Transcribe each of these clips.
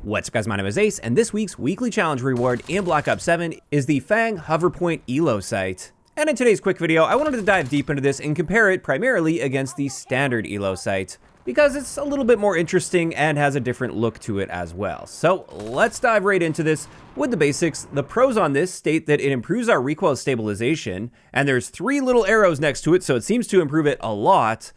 What's up guys, my name is Ace, and this week's weekly challenge reward in Black Ops 7 is the FANG Hoverpoint ELO sight. And in today's quick video, I wanted to dive deep into this and compare it primarily against the standard ELO sight, because it's a little bit more interesting and has a different look to it as well. So let's dive right into this with the basics. The pros on this state that it improves our recoil stabilization, and there's 3 little arrows next to it, so it seems to improve it a lot.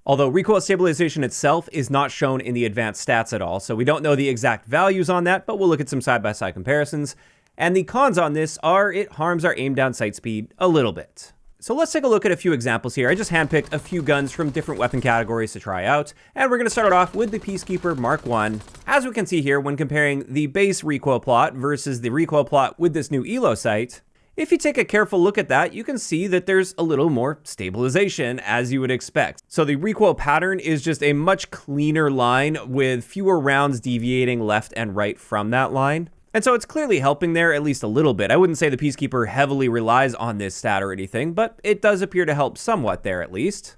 Although recoil stabilization itself is not shown in the advanced stats at all, so we don't know the exact values on that, but we'll look at some side-by-side comparisons. And the cons on this are it harms our aim down sight speed a little bit. So let's take a look at a few examples here. I just handpicked a few guns from different weapon categories to try out, and we're going to start it off with the Peacekeeper Mark I. As we can see here, when comparing the base recoil plot versus the recoil plot with this new ELO sight, if you take a careful look at that, you can see that there's a little more stabilization, as you would expect. So the recoil pattern is just a much cleaner line with fewer rounds deviating left and right from that line. And so it's clearly helping there at least a little bit. I wouldn't say the Peacekeeper heavily relies on this stat or anything, but it does appear to help somewhat there at least.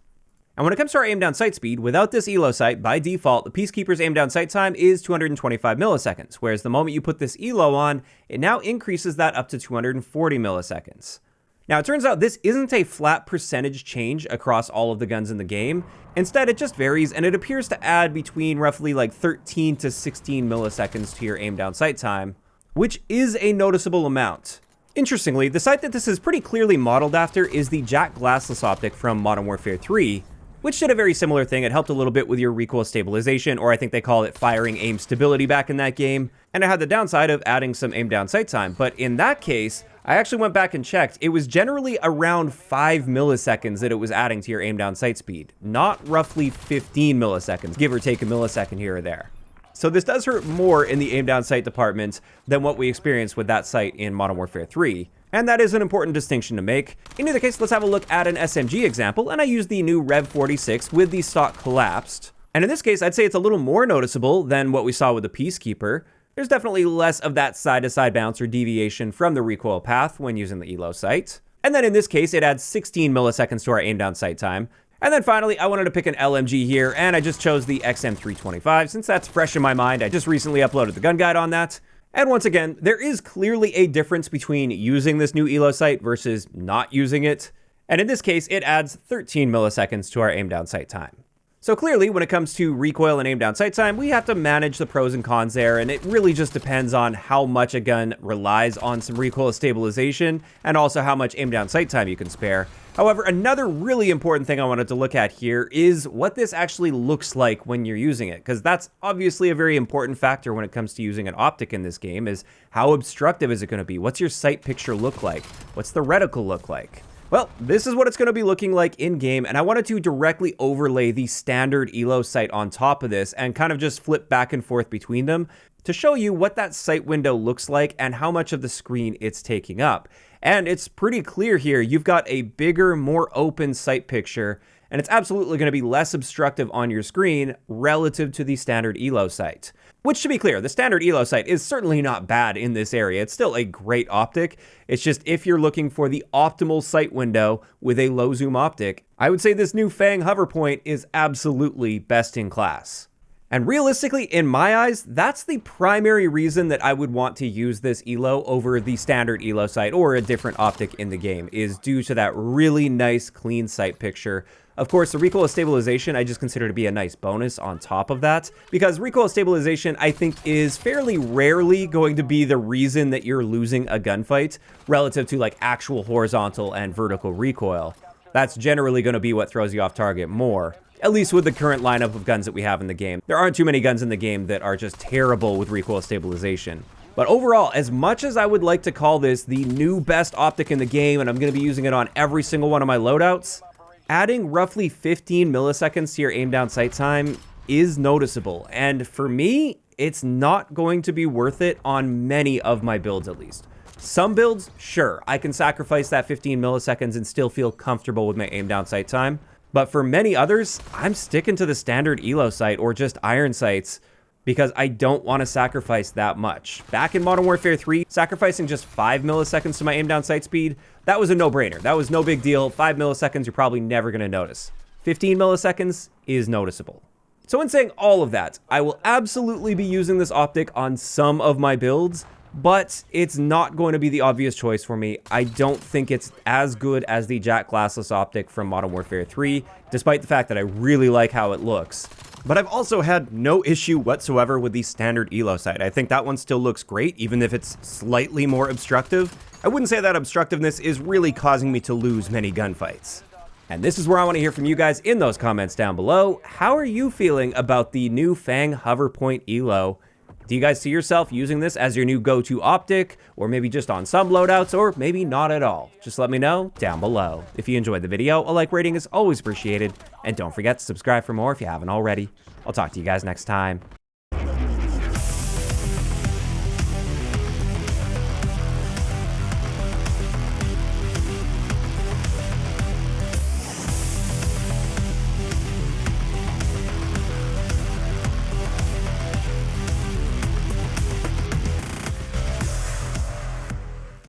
And when it comes to our aim down sight speed, without this ELO sight, by default, the Peacekeeper's aim down sight time is 225 milliseconds, whereas the moment you put this ELO on, it now increases that up to 240 milliseconds. Now, it turns out this isn't a flat percentage change across all of the guns in the game. Instead, it just varies, and it appears to add between roughly like 13 to 16 milliseconds to your aim down sight time, which is a noticeable amount. Interestingly, the sight that this is pretty clearly modeled after is the JAK Glassless optic from Modern Warfare 3, which did a very similar thing. It helped a little bit with your recoil stabilization, or I think they call it firing aim stability back in that game, and it had the downside of adding some aim down sight time. But in that case, I actually went back and checked. It was generally around 5 milliseconds that it was adding to your aim down sight speed, not roughly 15 milliseconds, give or take a millisecond here or there. So this does hurt more in the aim down sight department than what we experienced with that sight in Modern Warfare 3. And that is an important distinction to make. In either case, let's have a look at an SMG example, and I used the new Rev 46 with the stock collapsed. And in this case, I'd say it's a little more noticeable than what we saw with the Peacekeeper. There's definitely less of that side-to-side bounce or deviation from the recoil path when using the ELO sight. And then in this case, it adds 16 milliseconds to our aim down sight time. And then finally, I wanted to pick an LMG here, and I just chose the XM325 since that's fresh in my mind. I just recently uploaded the gun guide on that. And once again, there is clearly a difference between using this new ELO sight versus not using it. And in this case, it adds 13 milliseconds to our aim down sight time. So clearly, when it comes to recoil and aim down sight time, we have to manage the pros and cons there, and it really just depends on how much a gun relies on some recoil stabilization and also how much aim down sight time you can spare. However, another really important thing I wanted to look at here is what this actually looks like when you're using it, because that's obviously a very important factor when it comes to using an optic in this game, is how obstructive is it going to be? What's your sight picture look like? What's the reticle look like? Well, this is what it's going to be looking like in-game, and I wanted to directly overlay the standard ELO sight on top of this and kind of just flip back and forth between them to show you what that sight window looks like and how much of the screen it's taking up. And it's pretty clear here, you've got a bigger, more open sight picture, and it's absolutely going to be less obstructive on your screen relative to the standard ELO sight. Which, to be clear, the standard ELO sight is certainly not bad in this area. It's still a great optic. It's just if you're looking for the optimal sight window with a low zoom optic, I would say this new FANG Hoverpoint is absolutely best in class. And realistically, in my eyes, that's the primary reason that I would want to use this ELO over the standard ELO sight or a different optic in the game, is due to that really nice clean sight picture. Of course, the recoil stabilization I just consider to be a nice bonus on top of that, because recoil stabilization I think is fairly rarely going to be the reason that you're losing a gunfight relative to like actual horizontal and vertical recoil. That's generally going to be what throws you off target more. At least with the current lineup of guns that we have in the game. There aren't too many guns in the game that are just terrible with recoil stabilization. But overall, as much as I would like to call this the new best optic in the game, and I'm going to be using it on every single one of my loadouts, adding roughly 15 milliseconds to your aim down sight time is noticeable. And for me, it's not going to be worth it on many of my builds at least. Some builds, sure, I can sacrifice that 15 milliseconds and still feel comfortable with my aim down sight time. But for many others, I'm sticking to the standard ELO sight or just iron sights because I don't want to sacrifice that much. Back in Modern Warfare 3, sacrificing just 5 milliseconds to my aim down sight speed, that was a no-brainer. That was no big deal. 5 milliseconds, you're probably never going to notice. 15 milliseconds is noticeable. So in saying all of that, I will absolutely be using this optic on some of my builds, but it's not going to be the obvious choice for me. I don't think it's as good as the JAK Glassless optic from Modern Warfare 3, despite the fact that I really like how it looks. But I've also had no issue whatsoever with the standard ELO sight. I think that one still looks great, even if it's slightly more obstructive. I wouldn't say that obstructiveness is really causing me to lose many gunfights. And this is where I want to hear from you guys in those comments down below. How are you feeling about the new FANG Hoverpoint ELO? Do you guys see yourself using this as your new go-to optic, or maybe just on some loadouts, or maybe not at all? Just let me know down below. If you enjoyed the video, a like rating is always appreciated, and don't forget to subscribe for more if you haven't already. I'll talk to you guys next time.